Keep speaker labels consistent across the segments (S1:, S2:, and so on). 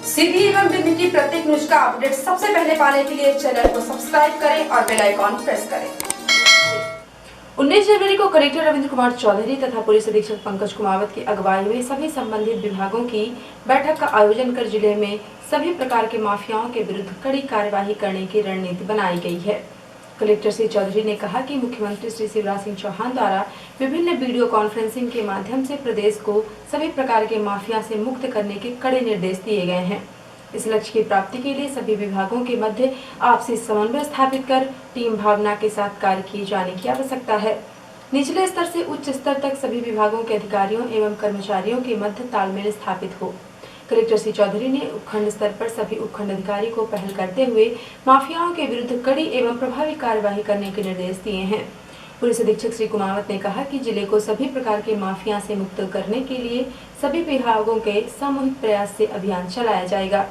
S1: सीधी एवं विधि की प्रत्येक न्यूज का अपडेट सबसे पहले पाने के लिए चैनल को सब्सक्राइब करें और बेल आइकॉन प्रेस करें। 19 जनवरी को कलेक्टर रविंद्र कुमार चौधरी तथा पुलिस अधीक्षक पंकज कुमावत की अगुवाई में सभी संबंधित विभागों की बैठक का आयोजन कर जिले में सभी प्रकार के माफियाओं के विरुद्ध कड़ी कार्यवाही करने की रणनीति बनाई गई है। कलेक्टर श्री चौधरी ने कहा कि मुख्यमंत्री श्री शिवराज सिंह चौहान द्वारा विभिन्न वीडियो कॉन्फ्रेंसिंग के माध्यम से प्रदेश को सभी प्रकार के माफिया से मुक्त करने के कड़े निर्देश दिए गए हैं। इस लक्ष्य की प्राप्ति के लिए सभी विभागों के मध्य आपसी समन्वय स्थापित कर टीम भावना के साथ कार्य किए जाने की आवश्यकता है। निचले स्तर से उच्च स्तर तक सभी विभागों के अधिकारियों एवं कर्मचारियों के मध्य तालमेल स्थापित हो। कलेक्टर श्री चौधरी ने उपखंड स्तर पर सभी उपखंड अधिकारी को पहल करते हुए माफियाओं के विरुद्ध कड़ी एवं प्रभावी कार्यवाही करने के निर्देश दिए हैं। पुलिस अधीक्षक श्री कुमावत ने कहा कि जिले को सभी प्रकार के माफिया से मुक्त करने के लिए सभी विभागों के सामूहिक प्रयास से अभियान चलाया जाएगा।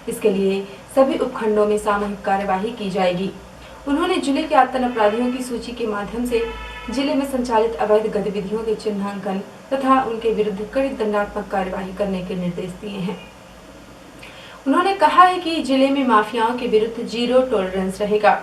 S1: इसके लिए सभी उपखंडों में सामूहिक कार्यवाही की जाएगी। उन्होंने जिले के आतंक अपराधियों की सूची के माध्यम से जिले में संचालित अवैध गतिविधियों के चिन्हांकन तथा उनके विरुद्ध कड़ी दंडात्मक कार्यवाही करने के निर्देश दिए हैं। उन्होंने कहा है कि जिले में माफियाओं के विरुद्ध जीरो टॉलरेंस रहेगा,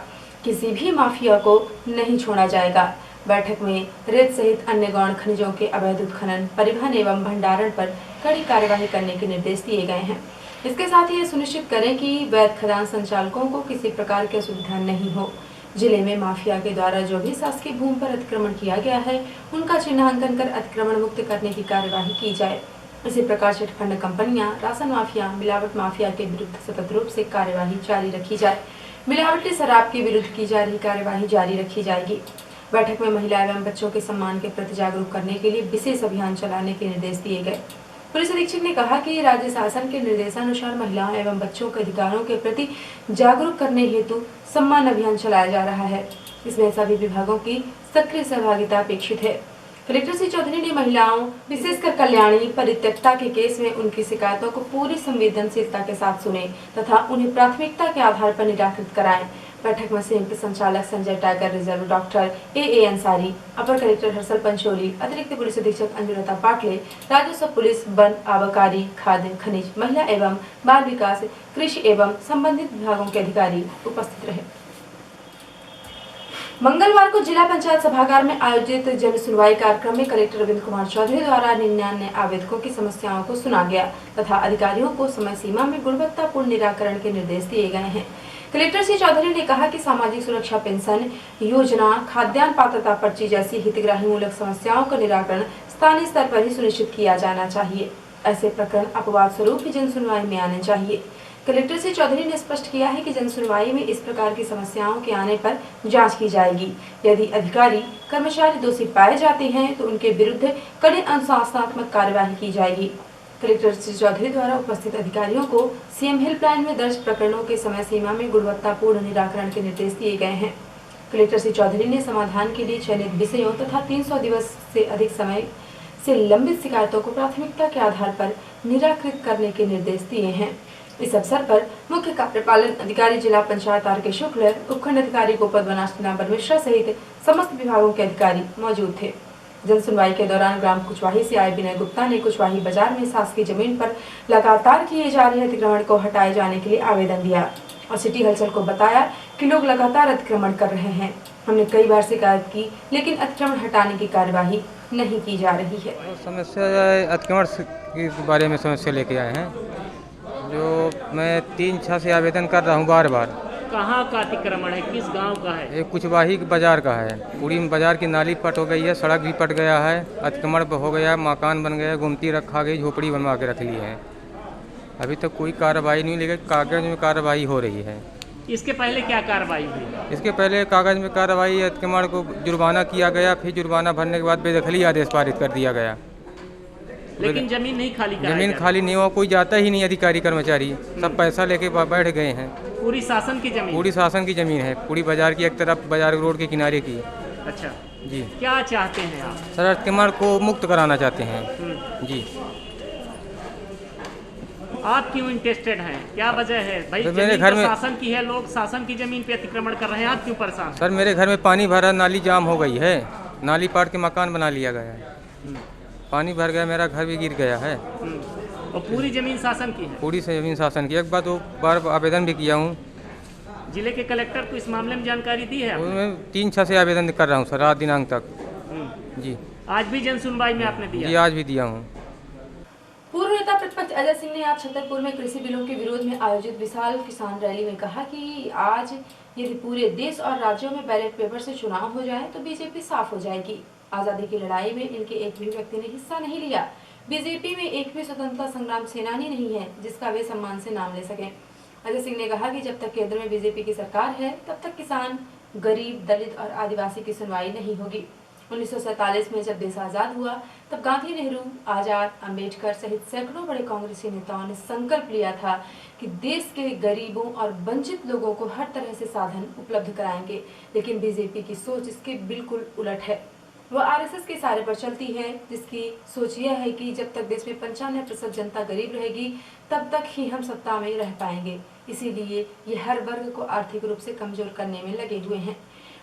S1: किसी भी माफिया को नहीं छोड़ा जाएगा। बैठक में रेत सहित अन्य गौण खनिजों के अवैध उत्खनन, परिवहन एवं भंडारण पर कड़ी कार्यवाही करने के निर्देश दिए गए हैं। इसके साथ ही ये सुनिश्चित करें कि वैध खदान संचालकों को किसी प्रकार की असुविधा नहीं हो। जिले में माफिया के द्वारा जो भी शासकीय भूमि पर अतिक्रमण किया गया है उनका चिन्हांकन कर अतिक्रमण मुक्त करने की कार्यवाही की जाए। इसी प्रकार चिटफंड कंपनियां, राशन माफिया, मिलावट माफिया के विरुद्ध सतत रूप से कार्यवाही जारी रखी जाए। मिलावटी शराब के विरुद्ध की जा रही कार्यवाही जारी रखी जाएगी। बैठक में महिला एवं बच्चों के सम्मान के प्रति जागरूक करने के लिए विशेष अभियान चलाने के निर्देश दिए गए। पुलिस अधीक्षक ने कहा कि राज्य शासन के निर्देशानुसार महिलाओं एवं बच्चों के अधिकारों के प्रति जागरूक करने हेतु सम्मान अभियान चलाया जा रहा है। इसमें सभी विभागों की सक्रिय सहभागिता अपेक्षित है। कलेक्टर श्री चौधरी ने महिलाओं, विशेषकर कल्याणी परित्यक्ता के केस में उनकी शिकायतों को पूरी संवेदनशीलता के साथ सुने तथा उन्हें प्राथमिकता के आधार पर निराकृत कराएं। बैठक में संयुक्त संचालक Sanjay tiger reserve, doctor A Ansari, upper collector Harshal Pancholi, अतिरिक्त पुलिस अधीक्षक अंजुलता पाटले, राजस्व, पुलिस, वन, आबकारी, खाद्य, खनिज, महिला एवं बाल विकास, कृषि एवं संबंधित विभागों के अधिकारी उपस्थित रहे। मंगलवार को जिला पंचायत सभागार में आयोजित जन सुनवाई कार्यक्रम में कलेक्टर रविंद्र कुमार चौधरी द्वारा 99 आवेदकों की समस्याओं को सुना गया तथा अधिकारियों को समय सीमा में गुणवत्तापूर्ण निराकरण के निर्देश दिए गए हैं। कलेक्टर श्री चौधरी ने कहा कि सामाजिक सुरक्षा पेंशन योजना, खाद्यान्न पात्रता पर्ची जैसी हितग्राही मूलक समस्याओं का निराकरण स्थानीय स्तर पर ही सुनिश्चित किया जाना चाहिए। ऐसे प्रकरण अपवाद स्वरूप ही जन सुनवाई में आने चाहिए। कलेक्टर श्री चौधरी ने स्पष्ट किया है कि जन सुनवाई में इस प्रकार की समस्याओं के आने पर जांच की जाएगी। यदि अधिकारी कर्मचारी दोषी पाए जाते हैं तो उनके विरुद्ध कड़ी अनुशासनात्मक कार्यवाही की जाएगी। कलेक्टर श्री चौधरी द्वारा उपस्थित अधिकारियों को सीएम हेल्पलाइन में दर्ज प्रकरणों के समय सीमा में गुणवत्तापूर्ण निराकरण के निर्देश दिए गए हैं। कलेक्टर श्री चौधरी ने समाधान के लिए चयनित विषयों तथा 300 दिवस से अधिक समय से लंबित शिकायतों को प्राथमिकता के आधार पर निराकृत करने के निर्देश दिए हैं। इस अवसर पर मुख्य कार्यपालन अधिकारी जिला पंचायत आर.के. शुक्ल, उपखंड अधिकारी गोपद वनाश्नाबर मिश्रा सहित समस्त विभागों के अधिकारी मौजूद थे। जन सुनवाई के दौरान ग्राम कुचवाही से आए विनय गुप्ता ने कुचवाही बाजार में शासकीय जमीन पर लगातार किए जा रहे अतिक्रमण को हटाए जाने के लिए आवेदन दिया और सिटी हलचल को बताया कि लोग लगातार अतिक्रमण कर रहे हैं। हमने कई बार शिकायत की लेकिन अतिक्रमण हटाने की कार्यवाही नहीं की जा रही है।
S2: समस्या अतिक्रमण के बारे में समस्या लेके आए हैं, जो मैं 3-6 से आवेदन कर रहा हूँ बार बार।
S3: कहाँ का अतिक्रमण है, किस गांव का है?
S2: ये कुचवाही बाजार का है। पूरी बाजार की नाली पट हो गई है, सड़क भी पट गया है, अतिक्रमण हो गया, मकान बन गया, गुमती रखा गई, झोपड़ी बनवा के रख ली है। अभी तक कोई कार्रवाई नहीं, लेकिन कागज में कार्रवाई हो रही है।
S3: इसके पहले क्या कार्रवाई हुई?
S2: इसके पहले कागज में कार्रवाई, अतिक्रमण को जुर्माना किया गया, फिर जुर्माना भरने के बाद बेदखली आदेश पारित कर दिया गया।
S3: लेकिन जमीन नहीं खाली,
S2: जमीन खाली नहीं हुआ, कोई जाता ही नहीं, अधिकारी कर्मचारी सब पैसा लेके बैठ गए हैं।
S3: पूरी शासन की जमीन? पूरी
S2: शासन की जमीन है, पूरी बाजार की एक तरफ, बाजार रोड के किनारे की।
S3: अच्छा
S2: जी।
S3: क्या चाहते हैं आप?
S2: सर, अतिक्रमण को मुक्त कराना चाहते हैं। जी।
S3: आप क्यों इंटरेस्टेड हैं, क्या वजह है भाई?
S2: तो मेरे घर में
S3: शासन की है, लोग शासन की जमीन पे अतिक्रमण कर रहे हैं, आप क्यों परेशान?
S2: सर, मेरे घर में पानी भरा, नाली जाम हो गई है, नाली पाट के मकान बना लिया गया है, पानी भर गया, मेरा घर भी गिर गया है।
S3: और पूरी जमीन शासन की है।
S2: पूरी से जमीन शासन की। एक बार दो बार आवेदन भी किया हूँ,
S3: जिले के कलेक्टर को इस मामले में जानकारी दी है आपने?
S2: मैं 3-6 से आवेदन कर रहा हूँ सर, रात दिनांक तक। जी
S3: आज भी जन सुनवाई में आपने
S2: जी
S3: दिया?
S2: आज भी दिया हूँ।
S1: पूर्व नेता प्रतिपक्ष अजय सिंह ने आज छतरपुर में कृषि बिलों के विरोध में आयोजित विशाल किसान रैली में कहा कि आज यदि पूरे देश और राज्यों में बैलेट पेपर से चुनाव हो जाए तो बीजेपी साफ हो जाएगी। आजादी की लड़ाई में इनके एक भी व्यक्ति ने हिस्सा नहीं लिया। बीजेपी में एक भी स्वतंत्रता संग्राम सेनानी नहीं है जिसका वे सम्मान से नाम ले सके। अजय सिंह ने कहा कि जब तक केंद्र में बीजेपी की सरकार है तब तक किसान, गरीब, दलित और आदिवासी की सुनवाई नहीं होगी। 1947 में जब देश आजाद हुआ तब गांधी, नेहरू, आजाद, अंबेडकर सहित सैकड़ों बड़े कांग्रेसी नेताओं ने संकल्प लिया था कि देश के गरीबों और वंचित लोगों को हर तरह से साधन उपलब्ध कराएंगे, लेकिन बीजेपी की सोच इसके बिल्कुल उलट है। वह आरएसएस के इशारे पर चलती है, जिसकी सोच यह है कि जब तक देश में 95% जनता गरीब रहेगी तब तक ही हम सत्ता में रह पाएंगे। इसीलिए ये हर वर्ग को आर्थिक रूप से कमजोर करने में लगे हुए हैं।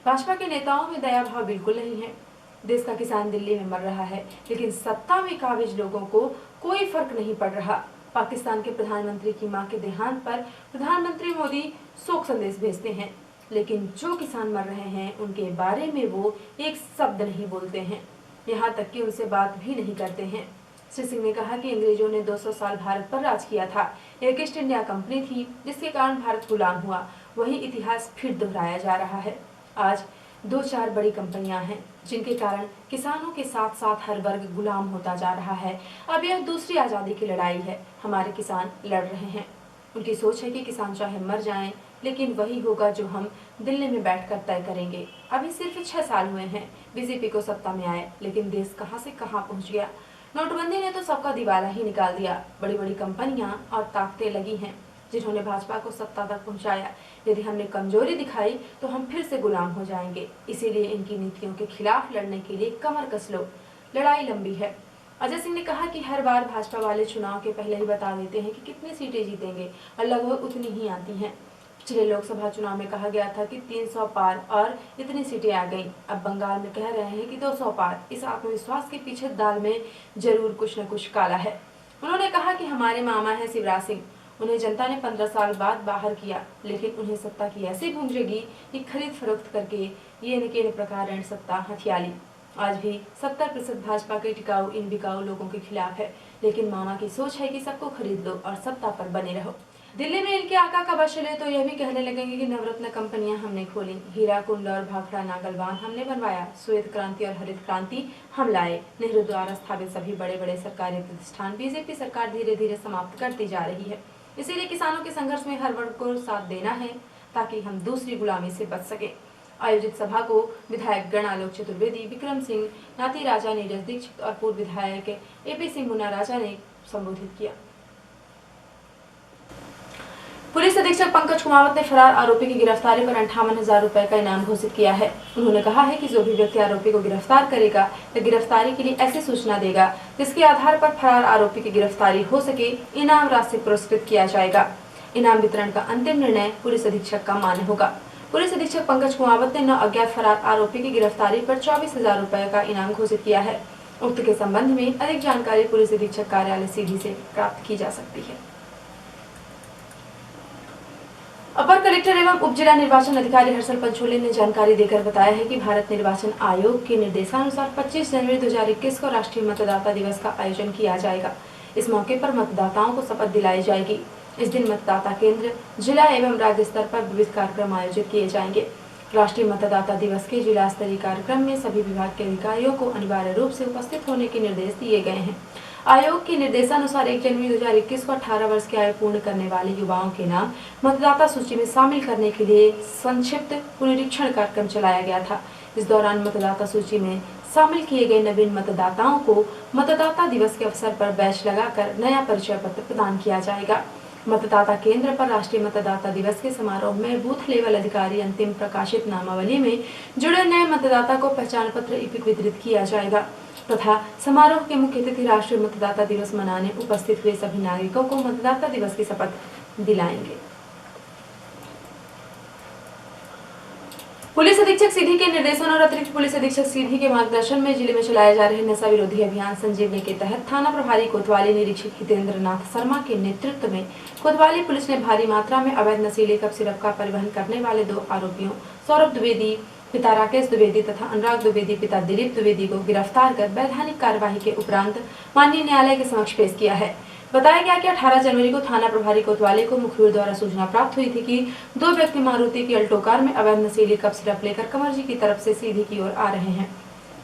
S1: भाजपा के नेताओं में दया भाव बिल्कुल नहीं है। देश का किसान दिल्ली में मर रहा है, लेकिन सत्ता में काबिज लोगों को कोई फर्क नहीं पड़ रहा। पाकिस्तान के प्रधानमंत्री की मां के देहांत पर प्रधानमंत्री मोदी शोक संदेश भेजते हैं, लेकिन जो किसान मर रहे हैं उनके बारे में वो एक शब्द नहीं बोलते हैं, यहाँ तक कि उनसे बात भी नहीं करते हैं। श्री सिंह ने कहा कि अंग्रेजों ने 200 साल भारत पर राज किया था। एक ईस्ट इंडिया कंपनी थी जिसके कारण भारत गुलाम हुआ। वही इतिहास फिर दोहराया जा रहा है। आज 2-4 बड़ी कंपनियां हैं जिनके कारण किसानों के साथ साथ हर वर्ग गुलाम होता जा रहा है। अब यह दूसरी आजादी की लड़ाई है। हमारे किसान लड़ रहे हैं। उनकी सोच है कि किसान चाहे मर जाएं, लेकिन वही होगा जो हम दिल्ली में बैठकर तय करेंगे। अभी सिर्फ 6 साल हुए हैं बीजेपी को सत्ता में आए, लेकिन देश कहां से कहां पहुंच गया। नोटबंदी ने तो सबका दिवाला ही निकाल दिया। बड़ी बड़ी कंपनियां और ताकतें लगी हैं जिन्होंने भाजपा को सत्ता तक पहुंचाया। यदि हमने कमजोरी दिखाई तो हम फिर से गुलाम हो जाएंगे। इसीलिए इनकी नीतियों के खिलाफ लड़ने के लिए कमर कस लो, लड़ाई लंबी है। अजय सिंह ने कहा कि हर बार भाजपा वाले चुनाव के पहले ही बता देते हैं कि कितनी सीटें जीतेंगे और लगभग उतनी ही आती हैं। पिछले लोकसभा चुनाव में कहा गया था कि 300 पार और इतनी सीटें आ गईं। अब बंगाल में कह रहे हैं कि 200 पार। इस आत्मविश्वास के पीछे दाल में जरूर कुछ न कुछ काला है। उन्होंने कहा कि हमारे मामा है शिवराज सिंह, उन्हें जनता ने 15 साल बाद बाहर किया, लेकिन उन्हें सत्ता की ऐसी गूंजेगी कि खरीद फरोख्त करके ये न के प्रकार ऋण सत्ता हथिया ली। आज भी 70% भाजपा के टिकाऊ इन बिकाऊ लोगों के खिलाफ है, लेकिन मामा की सोच है कि सबको खरीद लो और सत्ता पर बने रहो। दिल्ली में इनके आका का बश ले तो यह भी कहने लगेंगे कि नवरत्न कंपनियां हमने खोली, हीरा कुंड और भाखड़ा नागलबान हमने बनवाया, श्वेत क्रांति और हरित क्रांति हम लाए। नेहरू द्वारा स्थापित सभी बड़े बड़े सरकारी प्रतिष्ठान बीजेपी सरकार धीरे धीरे समाप्त करती जा रही है। इसीलिए किसानों के संघर्ष में हर वर्ग को साथ देना है ताकि हम दूसरी गुलामी से बच सके। आयोजित सभा को विधायक गण आलोक चतुर्वेदी, विक्रम सिंह, नाती राजा, नीरज दीक्षित और पूर्व विधायक एपी सिंह मुन्ना राजा ने संबोधित किया। पुलिस अधीक्षक पंकज कुमावत ने फरार आरोपी की गिरफ्तारी पर 58,000 रुपए का इनाम घोषित किया है। उन्होंने कहा है कि जो भी व्यक्ति आरोपी को गिरफ्तार करेगा या गिरफ्तारी के लिए ऐसी सूचना देगा जिसके आधार पर फरार आरोपी की गिरफ्तारी हो सके, इनाम राशि पुरस्कृत किया जाएगा। इनाम वितरण का अंतिम निर्णय पुलिस अधीक्षक का मान्य होगा। पुलिस अधीक्षक पंकज कुमावत ने 9 अज्ञात फरार आरोपी की गिरफ्तारी पर 24,000 रुपए का इनाम घोषित किया है। उक्त के संबंध में अधिक जानकारी पुलिस अधीक्षक कार्यालय सीधी से प्राप्त की जा सकती है। अपर कलेक्टर एवं उप जिला निर्वाचन अधिकारी हर्षल पंचोली ने जानकारी देकर बताया है कि भारत निर्वाचन आयोग के निर्देशानुसार 25 जनवरी 2021 को राष्ट्रीय मतदाता दिवस का आयोजन किया जाएगा। इस मौके पर मतदाताओं को शपथ दिलाई जाएगी। इस दिन मतदाता केंद्र, जिला एवं राज्य स्तर पर विविध कार्यक्रम आयोजित किए जाएंगे। राष्ट्रीय मतदाता दिवस के जिला स्तरीय कार्यक्रम में सभी विभाग के अधिकारियों को अनिवार्य रूप से उपस्थित होने के निर्देश दिए गए हैं। आयोग के निर्देशानुसार 1 जनवरी 2021 को 18 वर्ष की आयु पूर्ण करने वाले युवाओं के नाम मतदाता सूची में शामिल करने के लिए संक्षिप्त पुनरीक्षण कार्यक्रम चलाया गया था। इस दौरान मतदाता सूची में शामिल किए गए नवीन मतदाताओं को मतदाता दिवस के अवसर पर बैच लगाकर नया परिचय पत्र प्रदान किया जाएगा। मतदाता केंद्र पर राष्ट्रीय मतदाता दिवस के समारोह में बूथ लेवल अधिकारी अंतिम प्रकाशित नामावली में जुड़े नए मतदाता को पहचान पत्र इपिक वितरित किया जाएगा तथा समारोह के मुख्य अतिथि राष्ट्रीय मतदाता दिवस मनाने उपस्थित हुए सभी नागरिकों को मतदाता दिवस की शपथ दिलाएंगे। पुलिस अधीक्षक सीधी के निर्देशन और अतिरिक्त पुलिस अधीक्षक सीधी के मार्गदर्शन में जिले में चलाए जा रहे नशा विरोधी अभियान संजीवनी के तहत थाना प्रभारी कोतवाली निरीक्षक हितेंद्र नाथ शर्मा के नेतृत्व में कोतवाली पुलिस ने भारी मात्रा में अवैध नशीले कप सिरप का परिवहन करने वाले 2 आरोपियों सौरभ द्विवेदी पिता राकेश द्विवेदी तथा अनुराग द्विवेदी पिता दिलीप द्विवेदी को गिरफ्तार कर वैधानिक कार्यवाही के उपरांत माननीय न्यायालय के समक्ष पेश किया है। बताया गया कि 18 जनवरी को थाना प्रभारी कोतवाली को मुखबिर द्वारा सूचना प्राप्त हुई थी कि 2 व्यक्ति मारुति की अल्टो कार में अवैध नशीली कप सिरप लेकर कमरजी की तरफ से सीधी की ओर आ रहे हैं।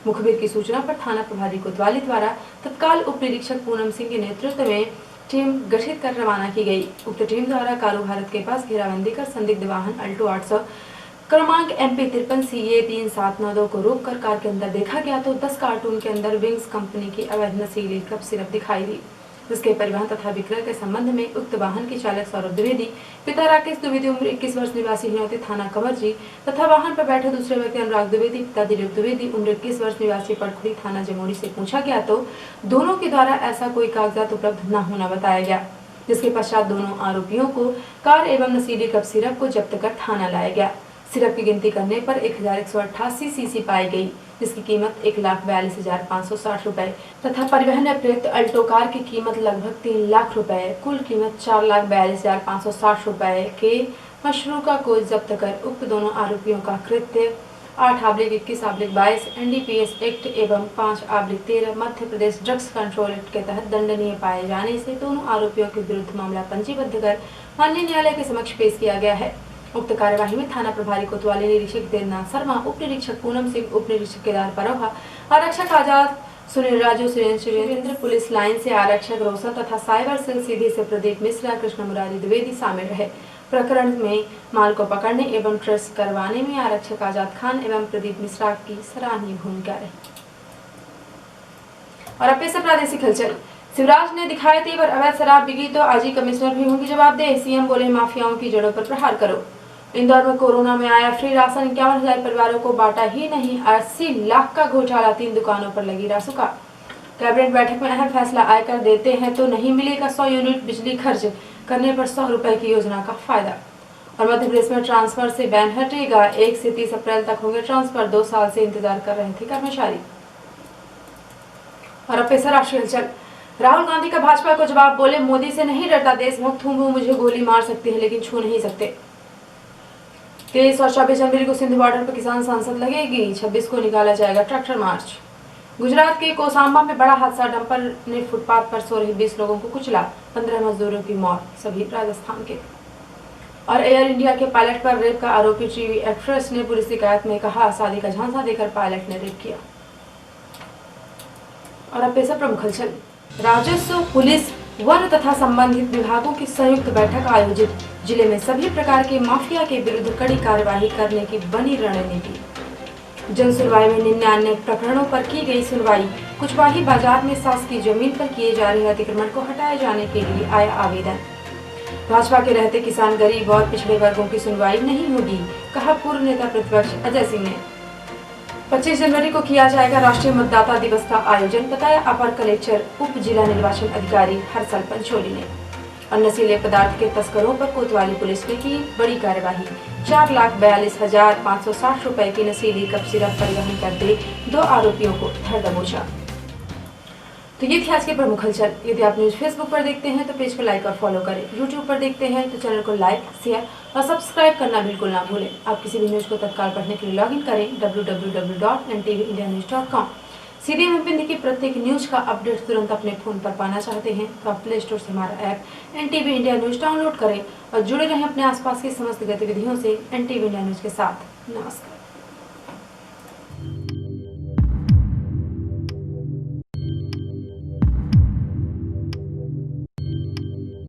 S1: मुखबिर की सूचना पर थाना प्रभारी कोतवाली द्वारा तत्काल उप निरीक्षक पूनम सिंह के नेतृत्व में टीम गठित कर रवाना की गई। उक्त टीम द्वारा कारू भारत के पास घेराबंदी कर संदिग्ध वाहन अल्टो 800 क्रमांक MP 53 CA 3792 को रोककर कार के अंदर देखा गया तो 10 कार्टून के अंदर विंग्स कंपनी की अवैध नशीली कप सिरप दिखाई दी। जिसके परिवहन तथा विक्रय के संबंध में उक्त वाहन के चालक सौरभ द्विवेदी पिता राकेश द्विवेदी उम्र 21 वर्ष निवासी हिनौती थाना कमरजी तथा वाहन पर बैठे दूसरे व्यक्ति अनुराग द्विवेदी पिता दिलीप द्विवेदी उम्र 21 वर्ष निवासी पटखुरी थाना जमोड़ी से पूछा गया तो दोनों के द्वारा ऐसा कोई कागजात उपलब्ध न होना बताया गया। जिसके पश्चात दोनों आरोपियों को कार एवं नशीली कप सिरप को जब्त कर थाना लाया गया। सिरप की गिनती करने पर 1188 सीसी पाई गई, जिसकी कीमत 1,42,560 रुपए तथा परिवहन में प्रयुक्त अल्टो कार की कीमत लगभग 3 लाख रुपए, कुल कीमत 4,42,560 रुपए के मशरूका को जब्त कर उक्त दोनों आरोपियों का कृत्य 8/21/22 NDPS एक्ट एवं 5/13 Madhya Pradesh drugs control act के तहत दंडनीय पाए जाने से दोनों आरोपियों के विरुद्ध मामला पंजीबद्ध कर माननीय न्यायालय के समक्ष पेश किया गया है। उक्त कार्यवाही में थाना प्रभारी कोतवाली निरीक्षक हितेंद्र नाथ शर्मा, उप निरीक्षक पूनम सिंह, उप निरीक्षक केदार परोहा, आरक्षक आजाद, सुनील राजू, सुरेंद्र, पुलिस लाइन से आरक्षक रोशन तथा साइबर सेल सीधी से प्रदीप मिश्रा, कृष्ण मुरारी द्विवेदी शामिल रहे। प्रकरण में माल को पकड़ने एवं ट्रेस करवाने में आरक्षक आजाद खान एवं प्रदीप मिश्रा की सराहनीय भूमिका रही। और अब पेश प्रादेशिक हलचल। शिवराज ने दिखाए तेवर, अवैध शराब बिकी तो आज ही कमिश्नर भी होंगे जवाबदेह। सीएम बोले माफियाओं की जड़ों पर प्रहार करो। इंदौर में कोरोना में आया फ्री राशन, 51,000 परिवारों को बांटा ही नहीं, 80 लाख का घोटाला, 3 दुकानों पर लगी रासुका। कैबिनेट बैठक में अहम फैसला, आयकर देते हैं तो नहीं मिलेगा 100 यूनिट बिजली खर्च करने पर 100 रुपए की योजना का फायदा। और मध्य प्रदेश में ट्रांसफर से बैन हटेगा, 1 से 30 अप्रैल तक होंगे ट्रांसफर, 2 साल से इंतजार कर रहे थे कर्मचारी। और अब पेश राष्ट्रीय हलचल। राहुल गांधी का भाजपा को जवाब, बोले मोदी से नहीं डरता देशमुक्त हूँ, वो मुझे गोली मार सकते हैं लेकिन छू नहीं सकते। 23 और 24 जनवरी को सिंध बॉर्डर पर किसान संसद लगेगी, 26 को निकाला जाएगा ट्रैक्टर मार्च। गुजरात के कोसांबा में बड़ा हादसा, डंपर ने फुटपाथ पर सो रहे 20 लोगों को कुचला, 15 मजदूरों की मौत, सभी राजस्थान के। और एयर इंडिया के पायलट पर रेप का आरोपी टीवी एक्ट्रेस ने पुलिस शिकायत में कहा, शादी का झांसा देकर पायलट ने रेप किया। और अब पेश प्रमुख हलचल। राजस्व, पुलिस, वन तथा संबंधित विभागों की संयुक्त बैठक आयोजित, जिले में सभी प्रकार के माफिया के विरुद्ध कड़ी कार्यवाही करने की बनी रणनीति। जन सुनवाई में 99 प्रकरणों पर की गई सुनवाई। कुचवाही बाजार में शासकीय जमीन पर किए जा रहे अतिक्रमण को हटाए जाने के लिए आया आवेदन। भाजपा के रहते किसान, गरीब और पिछड़े वर्गों की सुनवाई नहीं होगी, कहा पूर्व नेता प्रतिपक्ष अजय सिंह ने। 25 जनवरी को किया जाएगा राष्ट्रीय मतदाता दिवस का आयोजन, बताया अपर कलेक्टर उप जिला निर्वाचन अधिकारी हर्षल पंचोली ने। और नशीले पदार्थ के तस्करों पर कोतवाली पुलिस ने की बड़ी कार्यवाही, 4,42,560 रुपए की नशीली कप सिरप परिवहन करते 2 आरोपियों को धर दबोचा। तो ये थी आज के प्रमुख हलचल। यदि आप न्यूज फेसबुक पर देखते हैं तो पेज को लाइक और फॉलो करें, यूट्यूब पर देखते हैं तो चैनल को लाइक, शेयर और सब्सक्राइब करना बिल्कुल ना भूलें। आप किसी भी न्यूज को तत्काल पढ़ने के लिए लॉगिन करें www.ntvindianews.com। सीधे में हिंदी की प्रत्येक न्यूज का अपडेट तुरंत अपने फोन पर पाना चाहते हैं तो आप प्ले स्टोर से हमारा app NTV India news download करें और जुड़े रहें अपने आसपास की समस्त गतिविधियों से NTV इंडिया न्यूज के साथ। नमस्कार।